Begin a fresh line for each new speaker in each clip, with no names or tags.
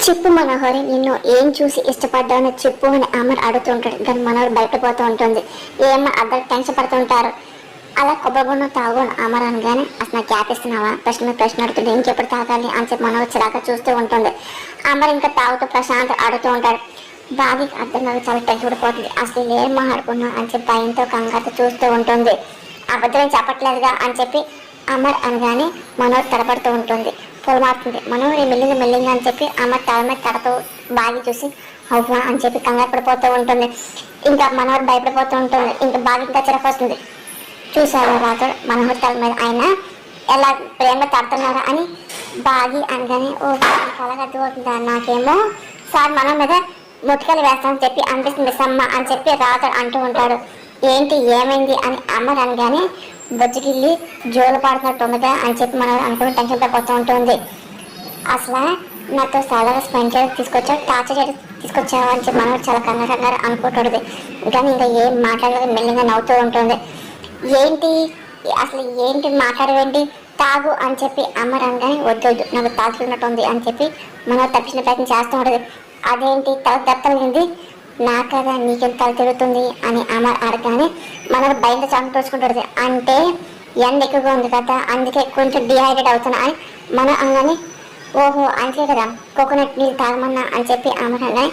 చెప్పు మనోహరి, నిన్ను ఏం చూసి ఇష్టపడ్డానో చెప్పు అని అమర్ అడుగుతుంటాడు. దాని మనోహర్ బయటపోతూ ఉంటుంది. ఏమో అందరు టెన్షన్ పడుతుంటారు. అలా కొబ్బరిబొన్న తాగు అమర్ అనగానే, అసలు నాకు గ్యాప్ ఇస్తున్నావా, ప్రశ్న అడుగుతుంది. ఇంకెప్పుడు తాగాలి అని చెప్పి మనోహర్ చిరాక చూస్తూ ఉంటుంది. అమర్ ఇంకా తాగుతూ ప్రశాంత్ అడుగుతూ ఉంటాడు. బాగా అర్థం కాదు, చాలా టెన్షన్ పడిపోతుంది. అసలు ఏం మాట్లాడుకున్నా అని చెప్పి భయంతో కంగారుతో చూస్తూ ఉంటుంది. అబద్ధం చెప్పట్లేదుగా అని చెప్పి అమర్ అనగానే మనోహర్ తడబడుతూ ఉంటుంది. పొల మారుతుంది. మనోహర్ మెల్లింగా అని చెప్పి అమర్ తల మీద తడతో బాగా చూసి అవునా అని చెప్పి కంగారు పడిపోతూ ఉంటుంది. ఇంకా మనోహర్ భయపడిపోతూ ఉంటుంది. ఇంకా బాగా ఇంకా చిరకొస్తుంది. చూసారు రాత్రి మనోహర్ తల మీద ఆయన ఎలా ప్రేమ తడుతున్నారా అని బాగి అనగానే ఓ అలాగ అర్థమవుతుందా, నాకేమో సార్ మన మీద ముట్టికలు వేస్తామని చెప్పి అనిపిస్తుంది సమ్మ అని చెప్పి రాత్రి అంటూ ఉంటాడు. ఏంటి ఏమైంది అని అమర్ అనగానే బొజ్జుగిల్లి జోలు పాడుతున్నట్టు ఉందిగా అని చెప్పి మనం అనుకుని టెన్షన్ పడిపోతూ ఉంటుంది. అసలు నాతో చాలా స్పెండ్ చేయడానికి తీసుకొచ్చావు, టార్చర్ చేయడానికి తీసుకొచ్చావు అని చెప్పి మనం చాలా కంగారు అనుకుంటుంది. కానీ ఇంకా ఏం మాట్లాడలేదు, మెల్లిగా నవ్వుతూ ఉంటుంది. ఏంటి అసలు ఏంటి మాట్లాడవేంటి, తాగు అని చెప్పి అమర్ అనగానే వద్దు నాకు తాగుతున్నట్టు ఉంది అని చెప్పి మనం తప్పించిన ప్రయత్నం చేస్తూ ఉంటుంది. అదేంటి తల దత్తలింది నా కదా నీకేం తల తిరుగుతుంది అని అమర్ అడగానే మనం బయట చాటు తోచుకుంటుంది. అంటే ఎండ ఎక్కువగా ఉంది కదా అందుకే కొంచెం డిహైడ్రేట్ అవుతున్నా అని మనం అనగానే ఓహో అంతే కదా కోకోనట్ నీళ్ళు తాగమన్నా అని చెప్పి అమర్ అనగానే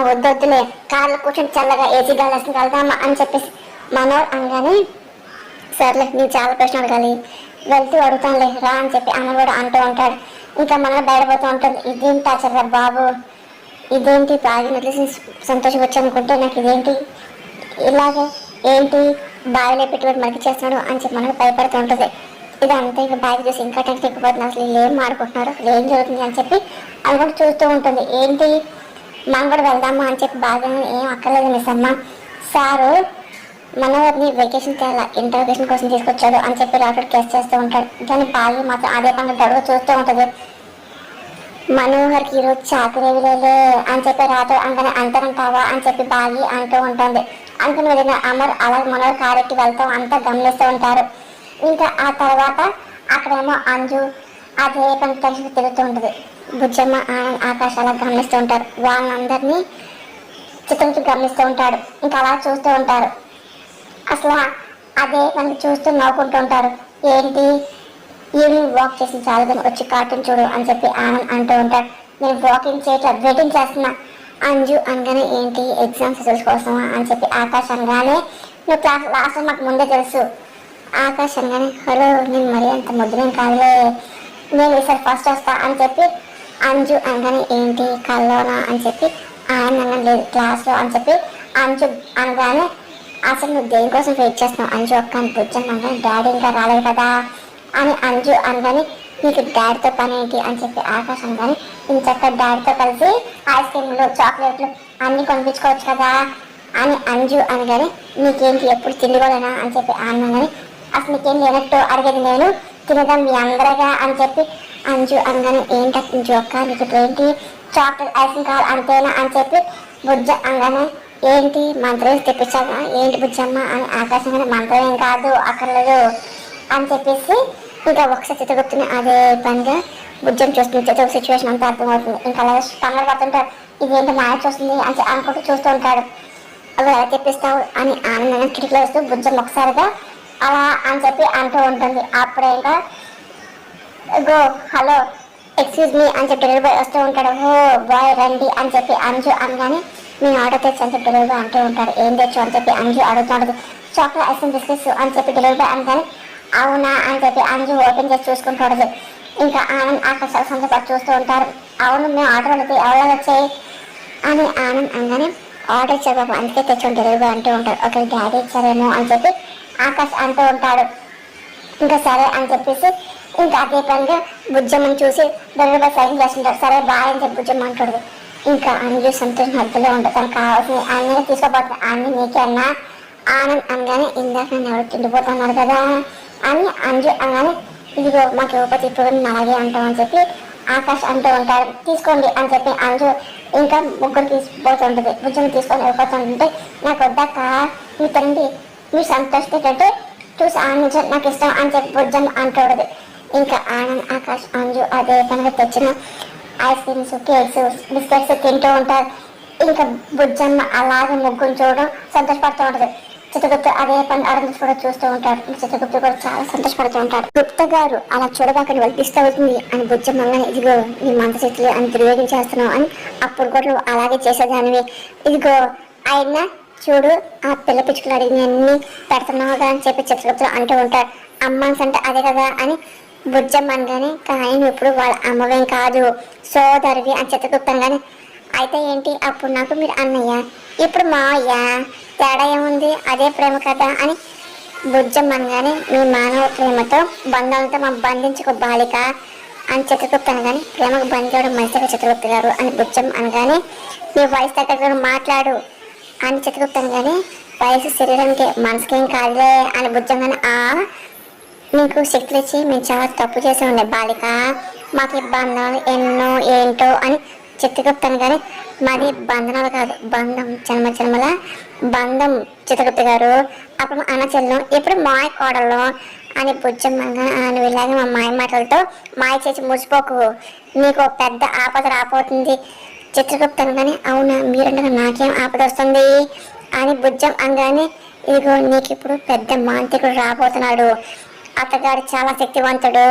వద్దులే కార్లో కూర్చొని చల్లగా ఏసీ గాలి వేసుకుని వెళ్తామా అని చెప్పేసి మనోర్ అనగానే సర్లే నేను చాలా ప్రశ్న అడగాలి వెళ్తూ అడుగుతానులే రా అని చెప్పి అమర్ కూడా అంటూ ఉంటాడు. ఇంకా మనం బయటపోతూ ఉంటుంది. ఇదేం టాచర్రా బాబు, ఇదేంటి బాగా వదిలేసి సంతోషం వచ్చానుకుంటే నాకు ఇదేంటి ఇలాగే ఏంటి బావిలో పెట్టుబడి మరికి చేస్తున్నాడు అని చెప్పి మనకు భయపడుతూ ఉంటుంది. ఇదంతా ఇక బాగా చూసి ఇంకా టెన్షన్ ఎక్కిపోతుంది. అసలు ఏం ఆడుకుంటున్నారు, అసలు ఏం జరుగుతుంది అని చెప్పి అది కూడా చూస్తూ ఉంటుంది. ఏంటి మనం కూడా వెళ్దామా అని చెప్పి బాగా ఏం అక్కర్లేదు మిస్ అమ్మ, సారు మనోహర్ని వెకేషన్ చేయాల ఇంటర్వ్యూషన్ కోసం తీసుకొచ్చాడు అని చెప్పి రాకెట్ కేసు చేస్తూ ఉంటాడు. కానీ బాగా మాత్రం అదే పనులు గడువు చూస్తూ ఉంటుంది. మనోహర్కి ఈరోజు చాకరేవిలే అని చెప్పి రాతో అంతనే అంటారంటావా అని చెప్పి బాగి అంటూ ఉంటుంది. అనుకుని వెళ్ళిన అమర్ అలా మనోహర్ కారెక్కి వెళ్తాం అంతా గమనిస్తూ ఉంటారు. ఇంకా ఆ తర్వాత అక్కడేమో అంజు అదే పని టెన్షన్ తిరుగుతూ ఉంటుంది. బుజ్జమ్మ ఆకాశ్ అలా గమనిస్తూ ఉంటారు. వాళ్ళందరినీ చిత్రించి గమనిస్తూ ఉంటాడు. ఇంకా అలా చూస్తూ ఉంటారు. అసలు అదే పని చూస్తూ నవ్వుకుంటూ ఉంటారు. ఏంటి ఈవినింగ్ వాక్ చేసిన చాలా వచ్చి కార్టూన్ చూడు అని చెప్పి ఆనంద్ అంటూ ఉంటాడు. నేను వాకింగ్ చేయట్లేదు వెయిటింగ్ చేస్తున్నా అంజు అనగానే ఏంటి ఎగ్జామ్స్ రిజల్ట్స్ కోసమా అని చెప్పి ఆకాశ్ అనగానే నువ్వు క్లాస్ లాస్ట్ మాకు ముందే తెలుసు. ఆకాశ్ అనగానే హలో నేను మరీ అంత ముద్రేం కాదులే నేను ఈసారి ఫస్ట్ వస్తా అని చెప్పి అంజు అనగానే ఏంటి కల్లోనా అని చెప్పి ఆయన అనగానే లేదు క్లాస్లో అని చెప్పి అంజు అనగానే అసలు నువ్వు దేనికోసం వెయిట్ చేస్తున్నావు అంజు ఒక్క బుజ్జమ్మ అనగానే డాడీ ఇంకా రాలేదు కదా అని అంజు అనగానే నీకు డాడీతో పని ఏంటి అని చెప్పి ఆకాశ్ అనగానే ఇంచక్క డాడీతో కలిసి ఐస్ క్రీమ్లు చాక్లెట్లు అన్నీ కొనిపించుకోవచ్చు కదా అని అంజు అనగానే నీకేంటి ఎప్పుడు తిండిపోలేనా అని చెప్పి అనగానే అసలు నీకేం లేనట్టు అడిగేది నేను తినదాం మీ అందరగా అని చెప్పి అంజు అనగానే ఏంటి అంజు అక్క నీకు ఏంటి చాక్లెట్ ఐస్ క్రీమ్ కావాలి అంతేనా అని చెప్పి బుజ్జ అనగానే ఏంటి మంత్రం తెప్పించాక ఏంటి బుజ్జమ్మ అని ఆకాశం మంత్రం ఏం కాదు అక్కర్లేదు అని చెప్పేసి ఇంకా ఒకసారి చిత్తగొత్తుని అదే పనిగా బుజ్జం చూస్తుంది. చిత్త సిచ్యువేషన్ అంతా అర్థమవుతుంది. ఇంకా అలా కంగారు పడుతుంటాడు. ఇదేంటి మ్యాచ్ వస్తుంది అని అనుకుంటూ చూస్తూ ఉంటాడు. అవి ఎలా తెప్పిస్తావు అని ఆనందంగా కిటికీలో వస్తూ బుజ్జం ఒకసారిగా అలా అని చెప్పి అంటూ ఉంటుంది. అప్పుడే ఇంకా గో హలో ఎక్స్క్యూజ్ మీ అని చెప్పి డెలివరీ బాయ్ వస్తూ ఉంటాడు. ఓ బాయ్ రండి అని చెప్పి అంజు అనగానే నేను ఆర్డర్ తెచ్చి అని చెప్పి డెలివరీ బాయ్ అంటూ ఉంటాడు. ఏం తెచ్చు అని చెప్పి అంజు అడుగుతుంటుంది. చాక్లెట్ ఐస్ క్రీమ్ బిస్కెట్స్ అని చెప్పి డెలివరీ బాయ్ అనగానే అవునా అని చెప్పి అంజు ఓపెన్ చేసి చూసుకుంటాడు. ఇంకా ఆనంద్ ఆకాశాల సంతపాటు చూస్తూ ఉంటారు. అవును మేము ఆర్డర్ వెళ్తే ఎవరో వచ్చాయి అని ఆనంద్ అనగానే ఆర్డర్ ఇచ్చారు బాబు అందుకే తెచ్చాం డెలివరీ బాయ్ అంటూ ఉంటారు. ఒక డాడీ ఇచ్చారేమో అని చెప్పి ఆకాశ్ అంటూ ఉంటాడు. ఇంకా సరే అని చెప్పేసి ఇంకా అదే పనిగా బుజ్జమ్మని చూసి డెలివరీ బాయ్ సైన్ చేస్తుంటారు. సరే బాయ్ అని చెప్పి బుజ్జమ్మ అంటాడు. ఇంకా అంజు సంతోషం హద్దులో ఉంటుంది. తనకు కావాల్సిన అన్నీ తీసుకోబోతుంది. అన్నీ నీకే అన్నా ఆనంద్ అనగానే ఇందాక నేను ఎవరు తిండిపోతున్నాడు కదా అని అంజు అనగానే ఇదిగో మాకు ఇవ్వకపోతే ఇప్పుడు అలాగే అంటామని చెప్పి ఆకాష్ అంటూ ఉంటాడు. తీసుకోండి అని చెప్పి అంజు ఇంకా ముగ్గురు తీసిపోతుంటుంది. బుజ్జని తీసుకొని వెళ్ళిపోతుంటే నాకు వద్దాక మీ తండ్రి మీరు సంతోషించేటట్టు చూసి ఆనందించండి నాకు ఇష్టం అని చెప్పి బుజ్జం అంటూడదు. ఇంకా ఆనంద్ ఆకాష్ అంజు అదే పనిగా తెచ్చిన ఐస్ క్రీమ్స్, కేక్స్, బిస్కెట్స్ తింటూ ఉంటారు. ఇంకా బుజ్జమ్మ అలాగే ముగ్గురు చూడడం సంతోషపడుతూ ఉంటుంది. చిత్రగుప్త అదే పని ఆరంభించి కూడా చూస్తూ ఉంటాడు. చిత్రగుప్త కూడా చాలా సంతోషపడుతూ ఉంటాడు. గుప్త గారు అలా చూడబాకని వల్పిస్తూ అవుతుంది అని బుజ్జమ్మ ఇదిగో నీ మంత్రశక్తులు అని దుర్యోగించేస్తున్నావు అని అప్పుడు కూడా నువ్వు అలాగే చేసేదానివి. ఇదిగో ఆయన చూడు ఆ పిల్ల పిచ్చుకలు అడిగి అన్ని పెడుతున్నావుగా అని చెప్పి చిత్రగుప్తులు అంటూ ఉంటాడు. అమ్మాన్స్ అంటే అదే కదా అని బుజ్జమ్మ అనగానే కానీ ఇప్పుడు వాళ్ళ అమ్మవేం కాదు సోదరివి అని చిత్రగుప్తం కానీ అయితే ఏంటి అప్పుడు నాకు మీరు అన్నయ్య ఇప్పుడు మావయ్య తేడా ఏముంది అదే ప్రేమ కదా అని బుజ్జమ్మ అనగానే మీ మానవ ప్రేమతో బంధాలతో మా బంధించుకో బాలిక అని చిత్రగుప్త అనగానే ప్రేమకు బంధించడం మంచిగా చిత్రగుప్త గారు అని బుజ్జమ్మ అనగానే నీ వయసు దగ్గర మాట్లాడు అని చిత్రగుప్త అనగానే వయసు శరీరానికి మనసుకేం కాదులే అని బుజ్జంగానే నీకు శక్తులు ఇచ్చి మేము చాలా తప్పు చేసి ఉండే బాలిక మాకు బంధాలు ఎన్నో ఏంటో అని చిత్రగుప్తాను కానీ మాది బంధనాలు కాదు బంధం జన్మ జన్మల బంధం చిత్రగుప్త గారు అప్పుడు అన్న చెల్లం ఇప్పుడు మాయ కోడలు అని బుజ్జమ్మంగా నువ్వు ఇలాగే మా మాయ మాటలతో మాయ చేసి మురిసిపోకు నీకు పెద్ద ఆపద రాబోతుంది చిత్రగుప్తాను కానీ అవునా మీరంటే నాకేం ఆపద వస్తుంది అని బుజ్జం అనగానే ఇదిగో నీకు ఇప్పుడు పెద్ద మాంత్రికుడు రాబోతున్నాడు అతగాడు చాలా శక్తివంతుడు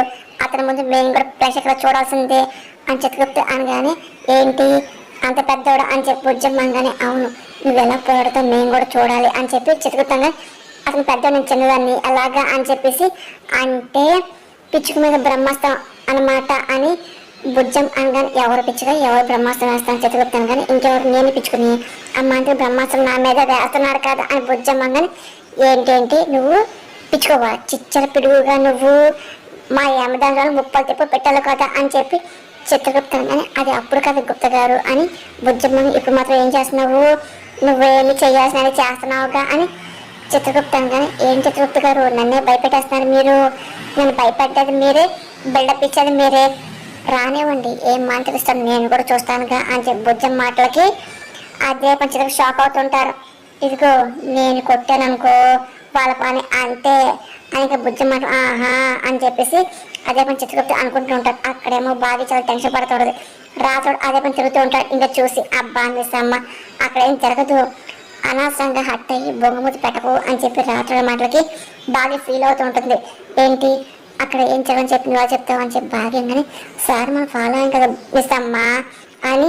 అతని ముందు మేము కూడా ప్రేక్షకులు చూడాల్సిందే అని చిత్రగుప్త అనగానే ఏంటి అంత పెద్దవాడు అని చెప్పి బుజ్జమ్మ అనగానే అవును నువ్వు ఎలా పోరాడుతావు మేము కూడా చూడాలి అని చెప్పి చిత్రగుప్తంగా అతను పెద్ద నేను చిన్నదాన్ని అలాగా అని చెప్పేసి అంటే పిచ్చుకు మీద బ్రహ్మాస్త్రం అన్నమాట అని బుజ్జం అనగానే ఎవరు పిచ్చుగా ఎవరు బ్రహ్మాస్త్రం వేస్తాను చిత్రగుప్తాను కానీ ఇంకెవరు నేను పిచ్చుకుని అమ్మ అంటే బ్రహ్మాస్త్రం నా మీద వేస్తున్నాడు కదా అని బుజ్జమ్మ అనగానే ఏంటేంటి నువ్వు పిచ్చుకోవా చిచ్చర పిడుగుగా నువ్వు మా యమదానాలు ముప్పలు తిప్పు పెట్టాలి కదా అని చెప్పి చిత్రగుప్తం కానీ అది అప్పుడు కదా గుప్త గారు అని బుజ్జమ్మ ఇప్పుడు మాత్రం ఏం చేస్తున్నావు నువ్వేమి చేయాల్సినవి చేస్తున్నావుగా అని చిత్రగుప్తం కానీ ఏం చిత్రగుప్త గారు నన్నే భయపెట్టేస్తున్నారు మీరు నన్ను భయపెట్టేది మీరే బిల్డప్ ఇచ్చేది మీరే రానివ్వండి ఏం మాంత్రిస్తాను నేను కూడా చూస్తానుగా అని చెప్పి బుజ్జమ్మ మాటలకి అదే పంచలకు షాక్ అవుతుంటారు. ఇదిగో నేను కొట్టాననుకో వాళ్ళ పని అంతే అని బుజ్జమ్మ ఆహా అని చెప్పేసి అదే పని చిత్రగుప్త అనుకుంటూ ఉంటాడు. అక్కడేమో బాగా చాలా టెన్షన్ పడుతుంటది. రాత్రుడు అదే పని తిరుగుతూ ఉంటాడు. ఇంకా చూసి అబ్బా అనిపిస్తమ్మ అక్కడ ఏం జరగదు అనవసరంగా హట్ అయ్యి బొంగమూతి పెట్టకు అని చెప్పి రాత్రుడి మాటలకి బాగా ఫీల్ అవుతూ ఉంటుంది. ఏంటి అక్కడ ఏం చేయని చెప్పి నువ్వు చెప్తావు అని చెప్పి బాగా కానీ సార్ మనం ఫాలో అయ్యాం కదా మిస్సమ్మ అని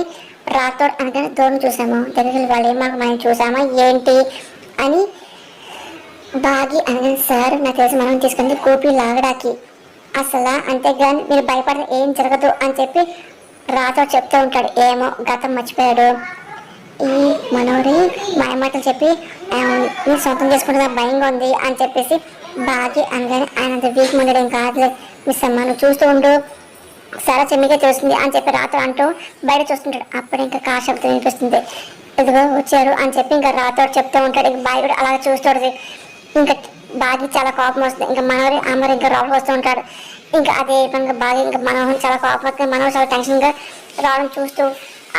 రాత్రుడు అనగానే దూరం చూసాము దగ్గరికి వాళ్ళు మాకు మనం చూసామా ఏంటి అని బాగి అనగానే సార్ నాకు తెలిసి మనం తీసుకుంది కూపి లాగడానికి అసలు అంతేగాని మీరు భయపడిన ఏం జరగదు అని చెప్పి రాతో చెప్తూ ఉంటాడు. ఏమో గతం మర్చిపోయాడు ఈ మనోడి మాయమాటలు చెప్పి మీరు సొంతం చేసుకుంటే భయంగా ఉంది అని చెప్పేసి బాగి అనగానే ఆయన అంత వీక్ ఉండడం కాదు మిస్ అమ్మ నువ్వు చూస్తూ ఉండు సరే చెమ్మిగా చూస్తుంది అని చెప్పి రాత్రి అంటూ బయట చూస్తుంటాడు. అప్పుడు ఇంకా కార్ శబ్దం వినిపిస్తుంది. ఇదిగో వచ్చారు అని చెప్పి ఇంకా రాతో చెప్తూ ఉంటాడు. ఇంకా బాయ్ కూడా అలాగే చూస్తుంది. ఇంకా బాగా చాలా కోపం వస్తుంది. ఇంకా మనోరి అమ్మరు ఇంకా రావడం వస్తూ ఉంటాడు. ఇంకా అదే పనిగా బాగా ఇంకా మనోహర్ చాలా కోపం వస్తుంది. మనోహర్ చాలా టెన్షన్గా రావడం చూస్తూ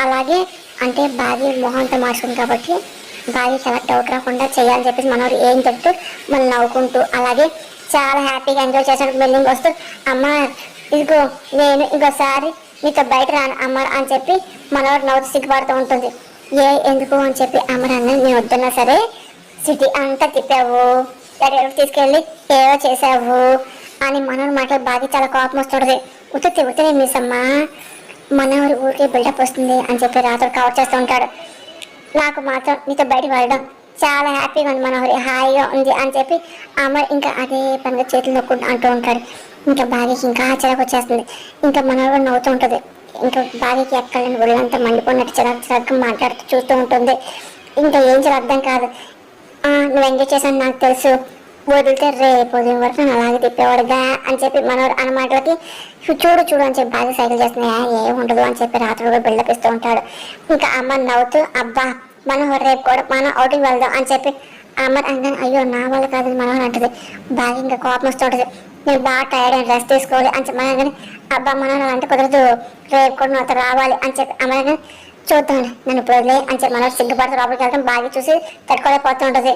అలాగే అంటే బాగా మొహంతో మార్చుకుంది కాబట్టి బాగా చాలా డౌట్ రాకుండా చేయాలని చెప్పేసి మనోరు ఏం చెప్తూ మనం నవ్వుకుంటూ అలాగే చాలా హ్యాపీగా ఎంజాయ్ చేసినట్టు బిల్డింగ్ వస్తూ అమ్మ ఇదిగో నేను ఇంకోసారి మీతో బయట రాను అమ్మ అని చెప్పి మనోరు నవ్వుతూ సిగ్గుపడుతూ ఉంటుంది. ఎందుకు అని చెప్పి అమ్మ అన్న నేను వద్దన్నా సరే సిటీ అంతా తిప్పావు ఎక్కడికి తీసుకెళ్ళి ఏవో చేసావు అని మనోరు మాటలు బాగా చాలా కోపం వస్తుంటుంది. ఉత్తనే మిస్ అమ్మ మనోరు ఊరికే బిల్డప్ వస్తుంది అని చెప్పి రాత్రి కవర్ చేస్తూ ఉంటాడు. నాకు మాత్రం నీతో బయటకు వెళ్ళడం చాలా హ్యాపీగా ఉంది మనోహరి హాయిగా ఉంది అని చెప్పి అమ్మ ఇంకా అదే పనిగా చేతులు నొక్కుంటూ అంటూ ఉంటాడు. ఇంకా బాగీకి ఇంకా చిరాకు వచ్చేస్తుంది. ఇంకా మనోహరి నవ్వుతూ ఉంటుంది. ఇంకా బాగీకి ఎక్కడని ఒళ్ళంతా మండిపోయినట్టు చిరాకు మాట్లాడుతూ చూస్తూ ఉంటుంది. ఇంకా ఏం చేయాలి అర్థం కాదు. నువ్వు ఎంజాయ్ చేశాను నాకు తెలుసు వదిలితే రేపు ఉదయం వరకు నేను అలాగే తిప్పేవాడుగా అని చెప్పి మనోడు అన్న మాటలకి చూడు అని చెప్పి బాగా సైకిల్ చేస్తున్నాయా ఏముండదు అని చెప్పి రాత్రి కూడా బిల్డప్ ఇస్తూ ఉంటాడు. ఇంకా అమ్మ నవ్వుతూ అబ్బా మనోహర్ రేపు కూడా మనం అవుటింగ్ వెళ్దాం అని చెప్పి అమ్మ అనగానే అయ్యో నా వల్ల కాదు మనోహర్ అంటది. బాగా ఇంకా కోపం వస్తుంటుంది. నేను బాగా టైర్డ్ అయిన రెస్ట్ తీసుకోవాలి అని చెప్పి అనగానే అబ్బా మనోహర్ అంటే కుదరదు రేపు కూడా నాతో రావాలి అని చెప్పి అమ్మగానే చూద్దాండి నన్ను ఇప్పుడు వదిలే అని చెప్పి మనోహర్ సిగ్గుపడుతూ లోపలికి వెళ్తాం బాగా చూసి తట్టుకోలేకపోతూ ఉంటుంది.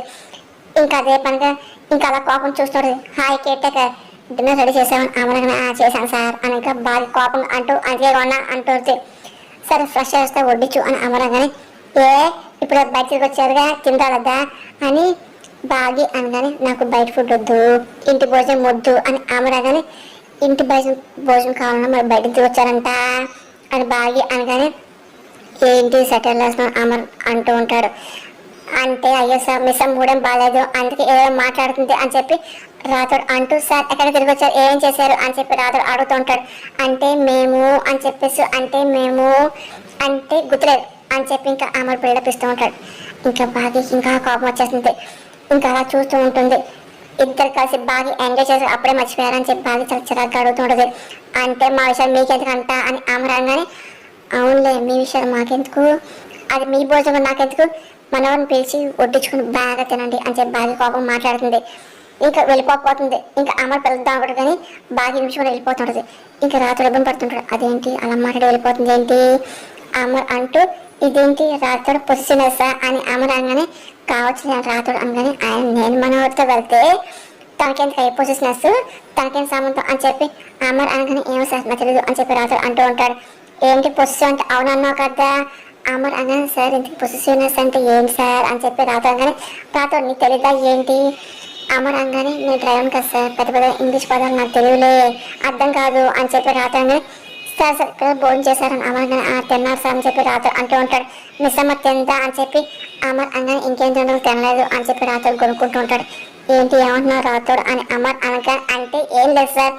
ఇంకా అదే పనిగా ఇంకా అలా కోపం చూస్తుంది. హాయ్ కేటేకర్ డిన్నర్ రెడీ చేసామని అమ్మనగానే చేశాను సార్ అని ఇంకా బాగా కోపం అంటూ అంతే కొన్నా అంటుంది. సరే ఫ్రెష్ చేస్తే వడ్డించు అని అమరగానే ఏ ఇప్పుడు బయటకు వచ్చారుగా తింటారద్దా అని బాగి అనగానే నాకు బయట ఫుడ్ వద్దు ఇంటి భోజనం వద్దు అని అమరగానే ఇంటి భోజనం కావాలన్నా మరి బయటకు వచ్చారంట అని బాగి అనగానే ఏంటి సెటిల్ వేస్తున్నాం అమర్ అంటూ ఉంటాడు. అంటే అయ్యో సార్ మిస్ మూడేం బాగాలేదు అందుకే ఏదో మాట్లాడుతుంది అని చెప్పి రాతోడు అంటూ సార్ ఎక్కడ తిరిగి వచ్చారు ఏం చేశారు అని చెప్పి రాతోడు అడుగుతూ ఉంటాడు. అంటే మేము అని చెప్పేసి అంటే గుర్తులేదు అని చెప్పి ఇంకా అమర్ బిల్డప్ ఇస్తూ ఉంటాడు. ఇంకా బాగా ఇంకా కోపం వచ్చేస్తుంది. ఇంకా అలా చూస్తూ ఉంటుంది. ఇద్దరు కలిసి బాగా ఎంజాయ్ చేసి అప్పుడే మర్చిపోయారని చెప్పి బాగా చాలా చిరాగ్గా అడుగుతుంటుంది. అంటే మా విషయాలు మీకెందుకంట అని అమర్ అనగానే అవునులే మీ విషయాలు మాకెందుకు అది మీ భోజనం నాకెందుకు మనవరిని పిలిచి వడ్డించుకుని బాగా తినండి అని చెప్పి బాగా కోపం మాట్లాడుతుంది. ఇంకా వెళ్ళిపోతుంది. ఇంకా అమర్ పిలుద్దాం ఒకటి కానీ బాగా నిమిషం వెళ్ళిపోతుంటుంది. ఇంకా రాత్రి ఇబ్బంది పడుతుంటాడు. అదేంటి అలా మాట్లాడి వెళ్ళిపోతుంది ఏంటి అమర్ అంటూ ఇదేంటి రాత్రి పొసినెస్సా అని అమర్ అనగానే కావచ్చు రాత్రి అనగానే ఆయన నేను మనవరితో వెళ్తే తనకెందుకు అయ్యే పొసినెస్ తనకేం సంబంధం అని చెప్పి అమర్ అనగానే ఏమో సార్ నాకు తెలియదు అని చెప్పి రాత్రి అంటూ ఉంటాడు. ఏంటి పొసిషన్ అంటే అవునన్నావు కదా అమర్ అనగానే సార్ ఇంటికి పొసిసివ్నెస్ అంటే ఏంటి సార్ అని చెప్పి రాతో అనగానే రాతో నీకు తెలీదా ఏంటి అమర్ అనగానే నేను డ్రైవర్ కదా సార్ పెద్ద పెద్ద ఇంగ్లీష్ పదాలు నాకు తెలియలే అర్థం కాదు అని చెప్పి రాతో అనగానే సార్ సార్ ఇక్కడ భోజనం చేశారని అమర్ అనగానే తిన్నారు సార్ అని చెప్పి రాతో అంటూ ఉంటాడు. మిస్ అమ్మ తిందా అని చెప్పి అమర్ అనగానే ఇంకేం తినలేదు అని చెప్పి రాతో కొనుక్కుంటూ ఉంటాడు. ఏంటి ఏమంటున్నారు రాతోడు అని అమర్ అనగా అంటే ఏం లేదు సార్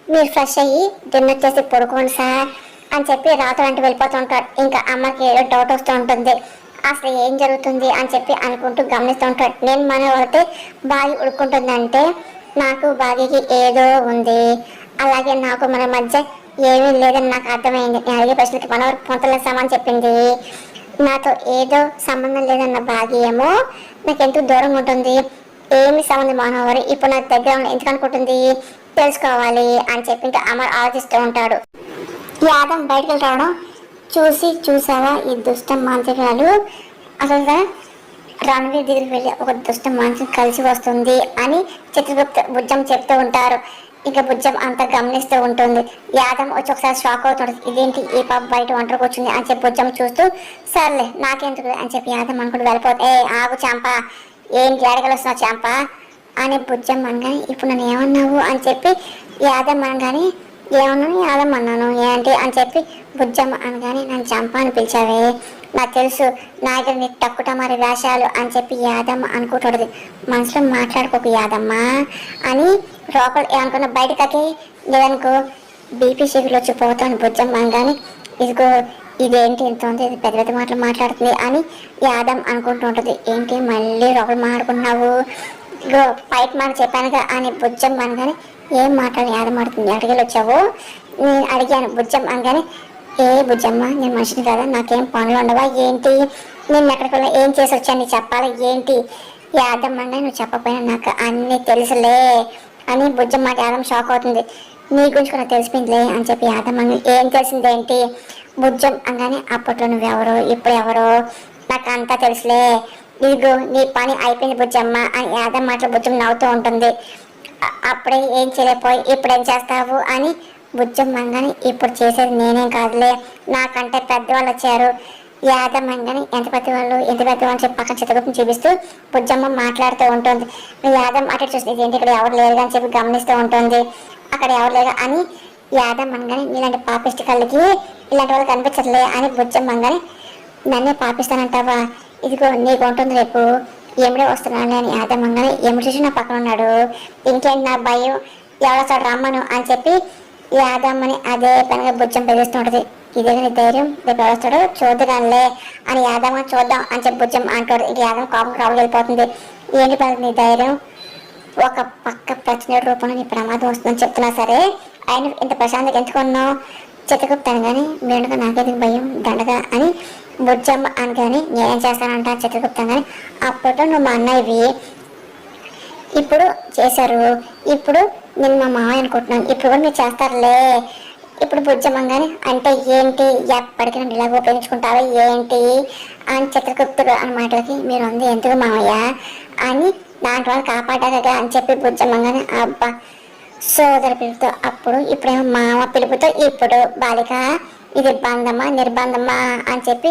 మీరు ఫ్రెష్ అయ్యి డిన్నర్ చేసి పడుకోండి సార్ అని చెప్పి రాత్రి అంటే వెళ్ళిపోతూ ఉంటాడు. ఇంకా అమ్మకి ఏదో డౌట్ వస్తూ ఉంటుంది. అసలు ఏం జరుగుతుంది అని చెప్పి అనుకుంటూ గమనిస్తూ ఉంటాడు. నేను మన వాడితే బాగా ఉడుకుంటుందంటే నాకు బాగీకి ఏదో ఉంది అలాగే నాకు మన మధ్య ఏమీ లేదని నాకు అర్థమైంది. నేను అడిగే ప్రశ్నకి మన వరకు పొంతలేసామని చెప్పింది. నాతో ఏదో సంబంధం లేదన్న బాగి ఏమో నాకు ఎంతో దూరంగా ఉంటుంది. ఏమి సంబంధం మనవారు ఇప్పుడు నాకు దగ్గర ఎందుకు అనుకుంటుంది తెలుసుకోవాలి అని చెప్పి ఇంకా అమర్ ఆలోచిస్తూ ఉంటాడు. యాదం బయటకు రావడం చూసావా ఈ దుష్ట మాంత్రికురాలు అసలు రణవీర్ దగ్గరికి వెళ్ళి ఒక దుష్ట మాంత్రిక కలిసి వస్తుంది అని చిత్రగుప్త భుజం చెప్తూ ఉంటారు. ఇంకా భుజం అంతా గమనిస్తూ ఉంటుంది. యాదం వచ్చి ఒకసారి షాక్ అవుతుంటుంది. ఇదేంటి ఈ పాప బయట ఒంటరికి వచ్చింది అని చెప్పి భుజం చూస్తూ సర్లే నాకెందుకు అని చెప్పి యాదం అనుకుంటూ వెళ్ళిపోతే ఆగు చాంప ఏంటి అడగలు వస్తున్నావు చాంప అని భుజం అనగానే ఇప్పుడు నన్ను ఏమన్నావు అని చెప్పి యాదం అనగానే ఏమన్నాను యాదమ్మ అన్నాను ఏంటి అని చెప్పి బుజ్జమ్మ అనగానే నన్ను చంప అని పిలిచావే నాకు తెలుసు నా దగ్గర నీ టక్కుటమారి వేషాలు అని చెప్పి యాదమ్మ అనుకుంటుంది. మనసులో మాట్లాడుకోకు యాదమ్మ అని లోపల ఏమనుకున్నా బయటకి లేదనుకో బీపీ షుగర్లు వచ్చి పోతాను బుజ్జమ్మ అనగానే ఇదిగో ఇదేంటి ఎంత ఉంది ఇది పెద్ద పెద్ద మాటలు మాట్లాడుతుంది అని యాదమ్మ అనుకుంటూ ఉంటుంది. ఏంటి మళ్ళీ లోపల మాట్లాడుకుంటున్నావు ఇగో బయట మాట చెప్పానుగా అని బుజ్జమ్మ అనగానే ఏం మాట్లాడి యాదమాడుతుంది అడిగేలు వచ్చావు నేను అడిగాను బుజ్జమ్మ అనగానే ఏ బుజ్జమ్మ నేను మనిషిని కదా నాకేం పనులు ఉండవా ఏంటి నేను ఎక్కడికి వెళ్ళా ఏం చేసి వచ్చాను నీకు చెప్పాలి ఏంటి యాదమ్మ అనగానే నువ్వు చెప్పకపోయినా నాకు అన్నీ తెలుసులే అని బుజ్జమ్మ యాదమ్మ షాక్ అవుతుంది. నీ గురించి కూడా తెలిసిపోయిందిలే అని చెప్పి యాదమ్మ ఏం తెలిసిందేంటి బుజ్జం అనగానే అప్పట్లో నువ్వెవరో ఇప్పుడు ఎవరో నాకు అంతా తెలుసులే ఇదిగో నీ పని అయిపోయింది బుజ్జమ్మ అని యాదమ్మ మాటలు బుజ్జమ్మ నవ్వుతూ ఉంటుంది. అప్పుడే ఏం చేయలేకపోయి ఇప్పుడేం చేస్తావు అని బుజ్జమ్మ అనగానే ఇప్పుడు చేసేది నేనేం కాదులే నాకంటే పెద్దవాళ్ళు వచ్చారు యాదమ్మ అనగానే ఎంత పెద్దవాళ్ళు చెప్పి పక్కన చిత్తగుప్తం చూపిస్తూ బుజ్జమ్మ మాట్లాడుతూ ఉంటుంది. యాదమ్మ అటు చూస్తే ఏంటి ఇక్కడ ఎవరు లేరు అని చెప్పి గమనిస్తూ ఉంటుంది. అక్కడ ఎవరు లేరు అని యాదమ్మ అనగానే ఇలాంటి పాపిష్టి కళ్ళకి ఇలాంటి వాళ్ళు కనిపించట్లే అని బుజ్జమ్మ అనగానే నన్నే పాపిస్తానంటావా ఇదిగో నీకు ఉంటుంది రేపు ఎమిడే వస్తున్నాను అని యాదమ్మంగానే ఎమిడి చూసి నా పక్కన ఉన్నాడు ఇంకేంటి నా భయం ఎవరొస్తాడు రమ్మను అని చెప్పి యాదమ్మని అదే పనిగా బుజ్జం బెదిరిస్తుంటది. ఇదే నీ ధైర్యం రేపు ఎవరొస్తాడు చూద్దాంలే అని యాదమ్మ చూద్దాం అని చెప్పి బుజ్జం అంటాడు. ఇంక యాదమ్మ కోపం రావులు వెళ్ళిపోతుంది. ఏంటి పని నీ ధైర్యం ఒక పక్క ప్రశ్న రూపంలో నీ ప్రమాదం వస్తుందని చెప్తున్నా సరే ఆయన ఇంత ప్రశాంతంగా ఎంచుకున్నావు చిత్రగుప్తాను కానీ మీరుగా నాకెందుకు భయం దండగా అని బుజ్జమ్మ అనగానే నేనేం చేస్తానంట చిత్రగుప్తం కానీ అప్పట్లో నువ్వు మా అన్నయ్యవి ఇప్పుడు చేశారు ఇప్పుడు నేను మా మామయ్య అనుకుంటున్నాను ఇప్పుడు కూడా మీరు చేస్తారులే ఇప్పుడు బుజ్జమ్మ కానీ అంటే ఏంటి ఎప్పటికీ నన్ను ఇలాగ ఉపయోగించుకుంటావా ఏంటి అని చిత్రగుప్తుడు అన్న మాటలకి మీరు ఉంది ఎందుకు మామయ్య అని దాంట్లో వాళ్ళు కాపాడారుగా అని చెప్పి బుజ్జమ్మ కానీ అబ్బా సోదర పిలుపుతో అప్పుడు ఇప్పుడేమో మామ పిలుపుతో ఇప్పుడు బాలిక ఇది బంధమా నిర్బంధమా అని చెప్పి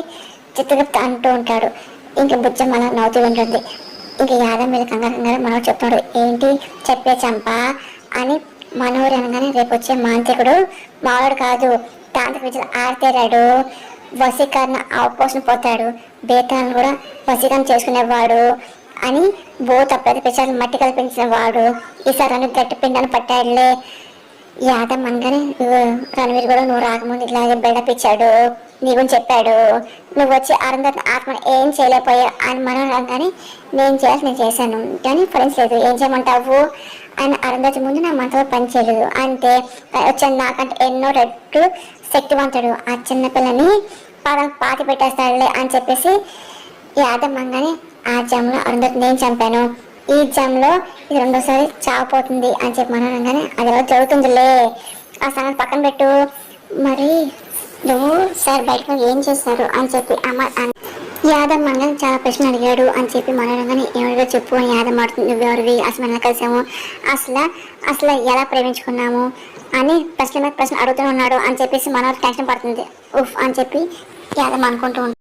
చిత్రగుప్త అంటూ ఉంటాడు. ఇంకా బుజ్జమ్మ అలా నవ్వుతూ ఉంటుంది. ఇంకా యాదవ్ మీద కంగారు మనోడు చెప్తాడు, ఏంటి చెప్పే చంప అని. మనోడు అనగానే రేపు వచ్చే మాంత్రికుడు మావాడు కాదు, తాంత్రిక విద్యలు ఆరితేరాడు, వశీకరణ అవపోషణ పోతాడు, బేతాలను కూడా వశీకరణ చేసుకునేవాడు అని భూత ప్రతి పిచ్చాలను మట్టి కల్పించిన వాడు, ఈసారి అను గట్టి పిండాన్ని పట్టాడులే. యాదవ్ అనగానే రణవీర్ కూడా నువ్వు రాకముందు ఇట్లాగే బిల్డప్ ఇచ్చాడు, నీ గురించి చెప్పాడు, నువ్వు వచ్చి అరుంధతి ఆత్మను ఏం చేయలేకపోయా అని మనం అనగానే నేను చేయాల్సి నేను చేశాను కానీ ఫలించలేదు, ఏం చేయమంటావు అని. అరుంధతి ముందు నా మనతో పని చేయలేదు అంతే, వచ్చాను నాకంటే ఎన్నో రెట్లు శక్తివంతుడు, ఆ చిన్నపిల్లని పాతి పెట్టేస్తాడులే అని చెప్పేసి యాదవ్ అనగానే ఆ జంలో అరుంధతి నేను చంపాను, ఈ జంలో ఇది రెండోసారి చావపోతుంది అని చెప్పి మనం అనగానే అది ఎలా జరుగుతుందిలే, ఆ సంగతి పక్కన పెట్టు, మరి నువ్వు సార్ బయటకు ఏం చేస్తారు అని చెప్పి యాదవ్ మనగానే చాలా ప్రశ్నలు అడిగాడు అని చెప్పి మనగానే ఎవరిగా చెప్పు అని యాదవ్ ఆడుతుంది. నువ్వెవరివి, అసలు మనం కలిసాము, అసలు ఎలా ప్రేమించుకున్నాము అని ప్రశ్న మీద ప్రశ్న అడుగుతూ ఉన్నాడు అని చెప్పేసి మన టెన్షన్ పడుతుంది. ఉఫ్ అని చెప్పి యాదవ్ అనుకుంటూ ఉంటాడు.